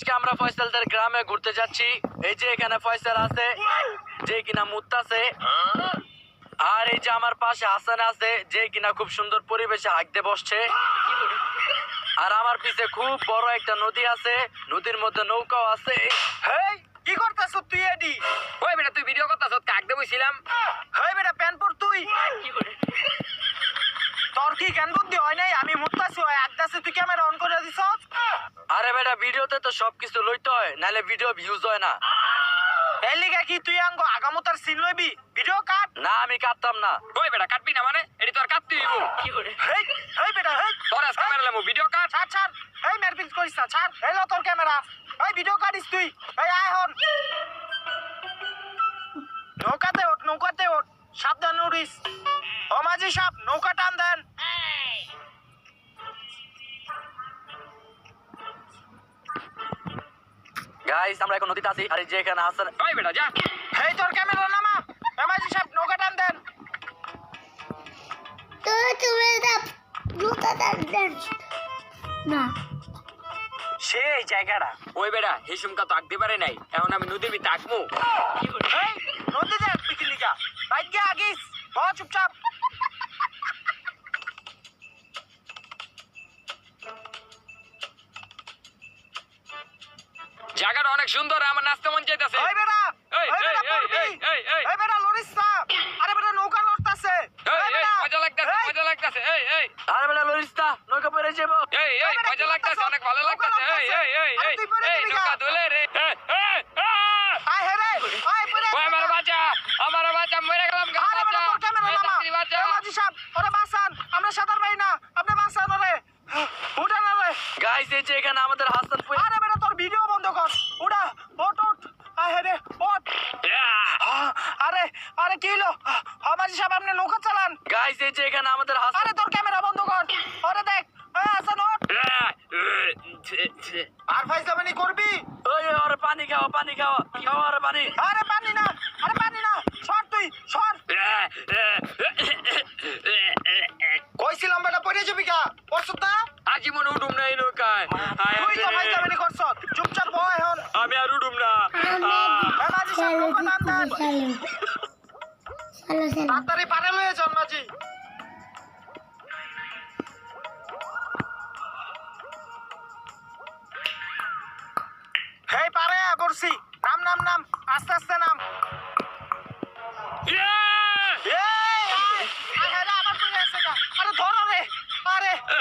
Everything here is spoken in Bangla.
আজকে আমরা ফয়সালদের গ্রামে ঘুরতে যাচ্ছি। এই যে এখানে ফয়সাল আছে, যে কিনা মুত্তাছে, আর এই যে আমার পাশে হাসান আছে, যে কিনা খুব সুন্দর পরিবেশে হাঁকতে বসছে। আর আমার পিছে খুব বড় একটা নদী আছে, নদীর মধ্যে নৌকাও আছে। হেই কি করতাছ তুই এডি? ওই বেটা তুই ভিডিও করতাছ কাক দে বইছিলাম। হেই বেটা প্যান পর তুই। তোর কি জ্ঞান বুদ্ধি হয় নাই? আমি মুত্তাছি হয় একদাসে তুই ক্যামেরা অন করে দিছস। আরে বেটা ভিডিওতে তো সবকিছু লইতে হয়, নাহলে ভিডিও ভিউজ হয় না। এর লিগা কি তুই আঙ্গ আগামতার সিন লইবি? Video cut. না আমি কাটতাম না। ওই বেটা কাটবি না মানে এডি তোর কাটতে হইব। হেই হেই বেটা হেই তোর আজকে ক্যামেরা লামু ভিডিও কাট। ছাড় ছাড়। হেই মারপিট করিস না, ছাড়। এই ল তোর ক্যামেরা। এই ভিডিও কাটিস তুই। এই আয় হন। নৌকাতে ওঠ, নৌকাতে ওঠ। সাবধান উড়িস। ও মাঝি সাহেব নৌকা টান দেন। গাইস আমরা এখন নদীতে আছি, আর এই যে এখানে হাসান। ওই বেটা যা। হেই তোর ক্যামেরা নামা। এ মাঝি সাহেব নৌকা টান দেন। তো তুমি জুতা দেন না সেই জায়গাটা। ওই বেটা হিসুমকা তো আঁকতে পারে নাই, এখন আমি নদীর ভিতরে আঁকবো। হেই নদীতে পিকি লিগা বাইক গিয়ে আগিস। বহ চুপচাপ। জায়গাটা অনেক সুন্দর, আমার নাচতে মন চাইতেছে। ওই বেটা এই, ওই বেটা এই, পড়বি। এই, এই, এই। ওই বেটা লরিস না। আরে বেটা নৌকা লড়তাছে। মজা লাগতেছে, এই, মজা লাগতেছে। এই এই আরে বেটা লরিস্তা নৌকা পড়ে যাবো। এই এই বেটা, মজা কি লাগতেছে, করতাছ? অনেক ভালো নৌকা লাগতেছে। এই লাগতাছে। এই এই আরে এই তুই পড়ে এই যাবি নৌকা গা। দোলে রে। আয় হে রে। আয় পড়ে। ওই আমার বাচ্চা, আমার বাচ্চা মরে গেলাম। আরে বেটা তোর ক্যামেরা নামা। বাচ্চা এ মাঝি সাহেব ওরে বাঁচান। আমরা সাঁতার পারি না। আপনি বাঁচান ওরে। উঠা না রে। গাইস এই যে এখানে আমাদের হাসান আরে বেটা তোর ভিডিও বন্ধ কর। উড়া ওঠ ওঠ। আয় হে রে ওঠ। আরে আরে কি হলো? মাঝি সাহেব আপনি নৌকা চালান। গাইস এই যে এখানে আমাদের হাসান। আরে তোর ক্যামেরা বন্ধ কর। ওরে দেখ। এই হাসান ওঠ। আর ফাইজলামি করবি? ওই ওরে পানি খাও, পানি খাও, খাও আর পানি। আরে পানি না। আরে পানি না। সর তুই সর। কইছিলাম বেটা পড়ে যাবি কা? পড়ছত না? আজীবন উঠুম না এই নৌকায়। তুই তো ফাইজলামি করছ। চুপচাপ বয় এখন। আমি আর উঠুম না। এ মাঝি সাহেব নৌকা টান দেন। চলো তাড়াতাড়ি পারে লয়ে যান মাঝি।